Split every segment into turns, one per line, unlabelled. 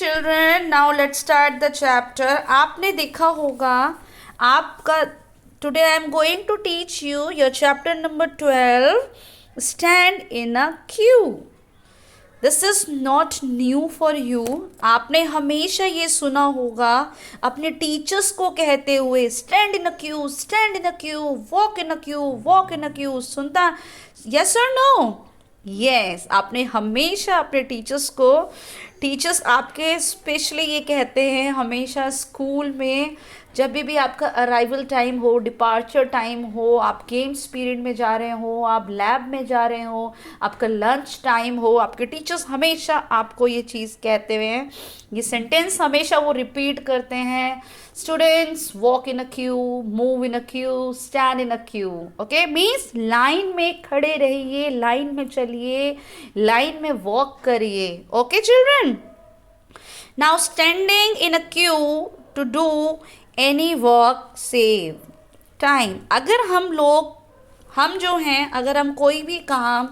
children, now let's start the chapter. आपने देखा होगा आपका today I am going to teach you your chapter number 12. Stand in a queue. This is not new for you. आपने हमेशा ये सुना होगा अपने टीचर्स को कहते हुए stand in a queue, stand in a Q, walk in a Q, walk in a Q. सुनता? यस और नो? यस. आपने हमेशा अपने टीचर्स आपके स्पेशली ये कहते हैं हमेशा स्कूल में जब भी आपका अराइवल टाइम हो, डिपार्चर टाइम हो, आप गेम्स पीरियड में जा रहे हो, आप लैब में जा रहे हो, आपका लंच टाइम हो, आपके टीचर्स हमेशा आपको ये चीज़ कहते हुए हैं, ये सेंटेंस हमेशा वो रिपीट करते हैं. Students walk in a Q, move in a queue, stand in a queue. Okay, means line में खड़े रहिए, लाइन में चलिए, लाइन में वॉक करिए. Okay children, now standing in a queue to do any work save time. अगर हम जो हैं, अगर हम कोई भी काम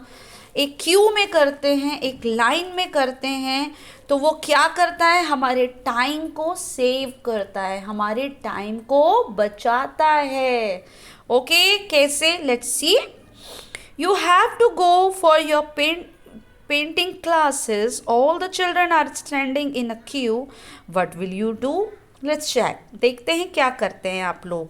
एक क्यू में करते हैं, एक लाइन में करते हैं, तो वो क्या करता है? हमारे टाइम को सेव करता है, हमारे टाइम को बचाता है. ओके, कैसे? Let's see. You have to go for your painting classes. All the children are standing in a queue. What will you do? Let's check. देखते हैं क्या करते हैं आप लोग.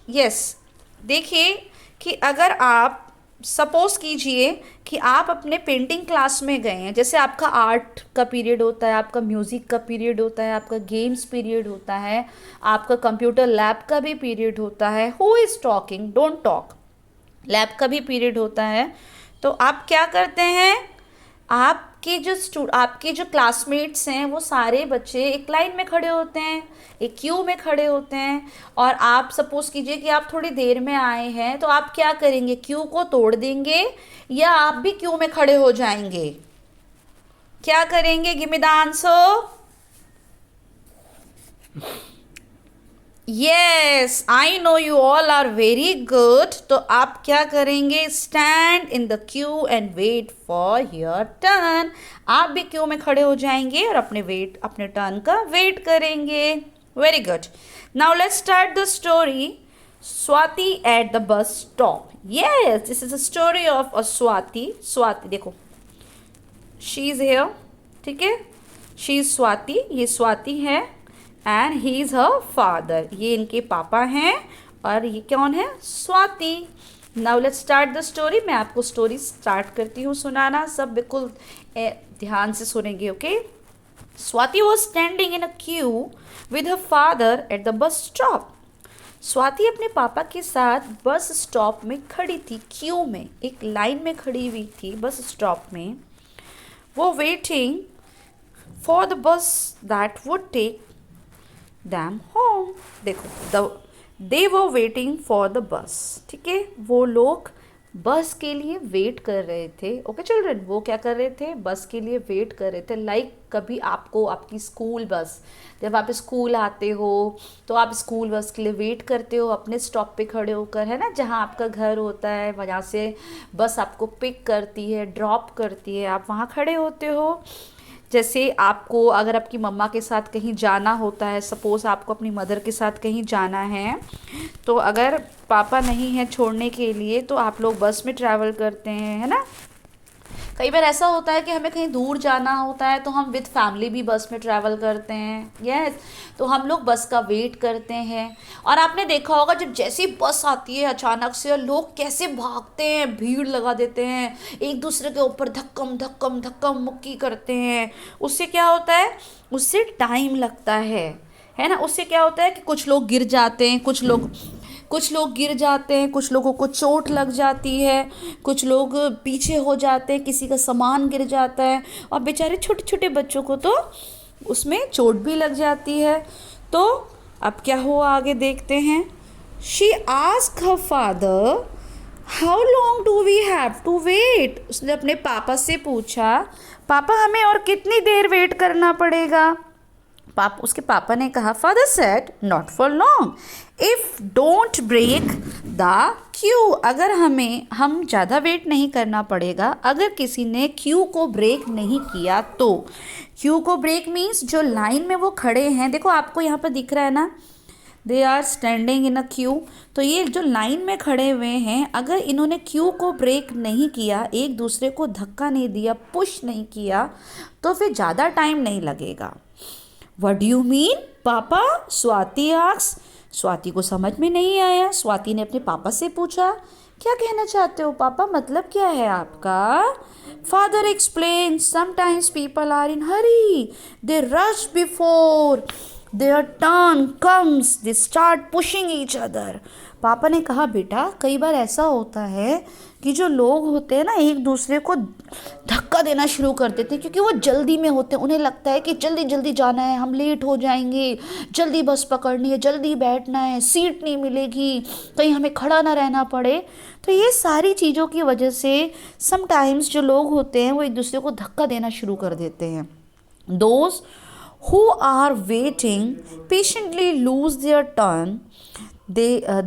यस, देखिए कि अगर आप सपोज कीजिए कि आप अपने पेंटिंग क्लास में गए हैं. जैसे आपका आर्ट का पीरियड होता है, आपका म्यूज़िक का पीरियड होता है, आपका गेम्स पीरियड होता है, आपका कंप्यूटर लैब का भी पीरियड होता है. Who is talking? Don't talk. Lab का भी पीरियड होता है. तो आप क्या करते हैं? आपके जो क्लासमेट्स हैं वो सारे बच्चे एक लाइन में खड़े होते हैं, एक क्यू में खड़े होते हैं. और आप सपोज कीजिए कि आप थोड़ी देर में आए हैं, तो आप क्या करेंगे? क्यू को तोड़ देंगे या आप भी क्यू में खड़े हो जाएंगे? क्या करेंगे? Give me the answer. Yes, I know you all are very good. तो आप क्या करेंगे? Stand in the queue and wait for your turn. आप भी क्यू में खड़े हो जाएंगे और अपने टर्न का वेट करेंगे. Very good. Now let's start the story. Swati at the bus stop. Yes, this is a story of a Swati. देखो, शी इज हियर. ठीक है, शी इज स्वाति. ये स्वाति है and he is her father. ये इनके पापा हैं और ये कौन है? Swati. Now let's start the story. मैं आपको स्टोरी स्टार्ट करती हूँ सुनाना. सब बिल्कुल ध्यान से सुनेंगे. Okay. Swati was standing in a Q with her father at the bus stop. Swati अपने पापा के साथ बस स्टॉप में खड़ी थी, क्यू में, एक लाइन में खड़ी हुई थी बस स्टॉप में. वो waiting for the bus that would take them home. देखो, they were waiting for the bus. ठीक है, वो लोग बस के लिए वेट कर रहे थे. ओके चिल्ड्रन, वो क्या कर रहे थे? बस के लिए वेट कर रहे थे. लाइक कभी आपको आपकी स्कूल बस, जब आप स्कूल आते हो तो आप स्कूल बस के लिए वेट करते हो अपने स्टॉप पे खड़े होकर, है ना, जहाँ आपका घर होता है, वहाँ से बस आपको पिक करती है, ड्रॉप करती है, आप वहाँ खड़े होते हो. जैसे आपको अगर आपकी मम्मा के साथ कहीं जाना होता है, सपोज़ आपको अपनी मदर के साथ कहीं जाना है, तो अगर पापा नहीं है छोड़ने के लिए तो आप लोग बस में ट्रैवल करते हैं, है ना. कई बार ऐसा होता है कि हमें कहीं दूर जाना होता है तो हम विद फैमिली भी बस में ट्रैवल करते हैं. यस, तो हम लोग बस का वेट करते हैं. और आपने देखा होगा जब जैसी बस आती है अचानक से, और लोग कैसे भागते हैं, भीड़ लगा देते हैं, एक दूसरे के ऊपर धक्कम धक्कम धक्कम मुक्की करते हैं. उससे क्या होता है? उससे टाइम लगता है ना. उससे क्या होता है कि कुछ लोग गिर जाते हैं, कुछ लोग गिर जाते हैं, कुछ लोगों को चोट लग जाती है, कुछ लोग पीछे हो जाते हैं, किसी का सामान गिर जाता है, और बेचारे छोटे छोटे बच्चों को तो उसमें चोट भी लग जाती है. तो अब क्या हुआ आगे देखते हैं. She asked her father how long do we have to wait. उसने अपने पापा से पूछा, पापा हमें और कितनी देर वेट करना पड़ेगा? उसके पापा ने कहा, father said not for long, if don't break the queue, अगर हम ज़्यादा वेट नहीं करना पड़ेगा अगर किसी ने क्यू को ब्रेक नहीं किया तो। क्यू को ब्रेक मीन्स जो लाइन में वो खड़े हैं, देखो आपको यहाँ पर दिख रहा है ना, they are standing in a queue, तो ये जो लाइन में खड़े हुए हैं अगर इन्होंने क्यू को ब्रेक नहीं किया, एक दूसरे को धक्का नहीं दिया, पुश नहीं किया, तो फिर ज़्यादा टाइम नहीं लगेगा। व्हाट डू यू मीन पापा? स्वाति आस्क्स। स्वाति को समझ में नहीं आया। स्वाति ने अपने पापा से पूछा, क्या कहना चाहते हो पापा, मतलब क्या है आपका? Father explain, sometimes people are in hurry, they rush before their turn comes, they start pushing each other. पापा ने कहा, बेटा कई बार ऐसा होता है कि जो लोग होते हैं ना एक दूसरे को धक्का देना शुरू कर देते हैं, क्योंकि वो जल्दी में होते हैं, उन्हें लगता है कि जल्दी जल्दी जाना है, हम लेट हो जाएंगे, जल्दी बस पकड़नी है, जल्दी बैठना है, सीट नहीं मिलेगी, कहीं हमें खड़ा ना रहना पड़े। तो ये सारी चीज़ों की वजह से समटाइम्स जो लोग होते हैं वो एक दूसरे को धक्का देना शुरू कर देते हैं। Those who are waiting patiently lose their turn,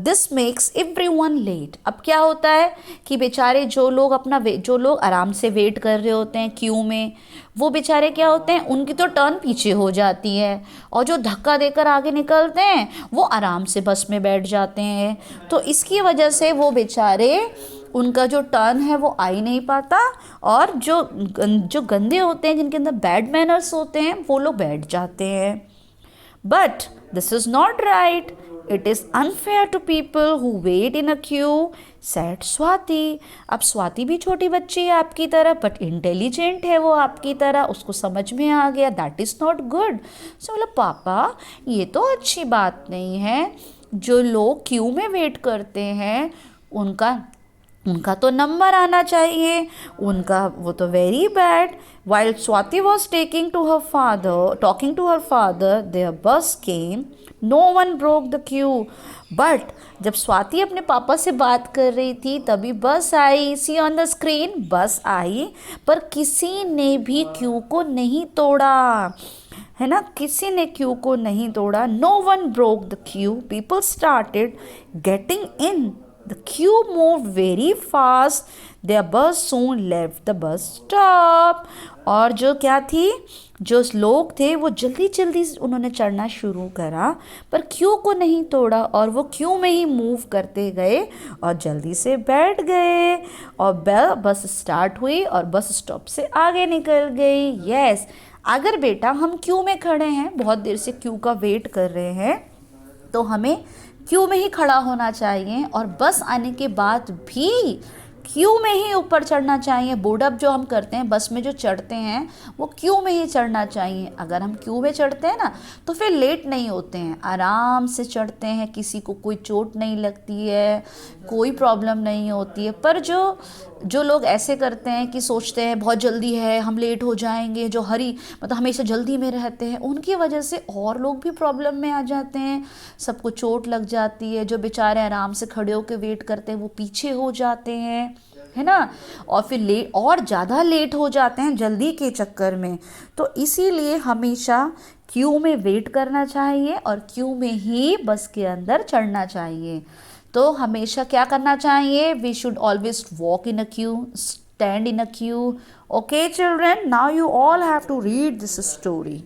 this makes everyone late। अब क्या होता है कि बेचारे जो लोग आराम से वेट कर रहे होते हैं क्यू में, वो बेचारे क्या होते हैं, उनकी तो टर्न पीछे हो जाती है, और जो धक्का देकर आगे निकलते हैं वो आराम से बस में बैठ जाते हैं। तो इसकी वजह से वो बेचारे, उनका जो टर्न है वो आ ही नहीं पाता, और जो गंदे होते हैं, जिनके अंदर बैड मैनर्स होते हैं, वो लोग बैठ जाते हैं। But this is not right, it is unfair to people who wait in a queue, said Swati. अब स्वाति भी छोटी बच्ची है आपकी तरह, बट इंटेलिजेंट है वो आपकी तरह, उसको समझ में आ गया दैट इज़ नॉट गुड। सो बोला, पापा ये तो अच्छी बात नहीं है, जो लोग क्यू में वेट करते हैं उनका तो नंबर आना चाहिए, उनका वो तो very bad. While Swati was talking to her father there bus came, no one broke the queue. But जब स्वाति अपने पापा से बात कर रही थी तभी बस आई, सी ऑन द स्क्रीन, बस आई, पर किसी ने भी क्यू को नहीं तोड़ा, है ना, किसी ने क्यू को नहीं तोड़ा। No one broke the queue, people started getting in, the queue moved very fast, their bus soon left the bus stop। और जो लोग थे वो जल्दी जल्दी उन्होंने चढ़ना शुरू करा, पर क्यू को नहीं तोड़ा, और वो क्यू में ही मूव करते गए और जल्दी से बैठ गए, और बस स्टार्ट हुई और बस स्टॉप से आगे निकल गई। यस, अगर बेटा हम क्यू में खड़े हैं, बहुत देर से क्यू का वेट कर रहे हैं, तो हमें क्यू में ही खड़ा होना चाहिए, और बस आने के बाद भी क्यू में ही ऊपर चढ़ना चाहिए। बोर्ड अप जो हम करते हैं, बस में जो चढ़ते हैं, वो क्यू में ही चढ़ना चाहिए। अगर हम क्यू में चढ़ते हैं ना तो फिर लेट नहीं होते हैं, आराम से चढ़ते हैं, किसी को कोई चोट नहीं लगती है, कोई प्रॉब्लम नहीं होती है। पर जो लोग ऐसे करते हैं कि सोचते हैं बहुत जल्दी है, हम लेट हो जाएंगे, जो मतलब हमेशा जल्दी में रहते हैं, उनकी वजह से और लोग भी प्रॉब्लम में आ जाते हैं, सबको चोट लग जाती है। जो बेचारे आराम से खड़े होकर वेट करते हैं वो पीछे हो जाते हैं, है ना, और फिर और ज़्यादा लेट हो जाते हैं जल्दी के चक्कर में। तो इसीलिए हमेशा क्यू में वेट करना चाहिए और क्यू में ही बस के अंदर चढ़ना चाहिए। तो हमेशा क्या करना चाहिए, we should always walk in a queue, stand in a queue. Okay children, now you all have to read this story.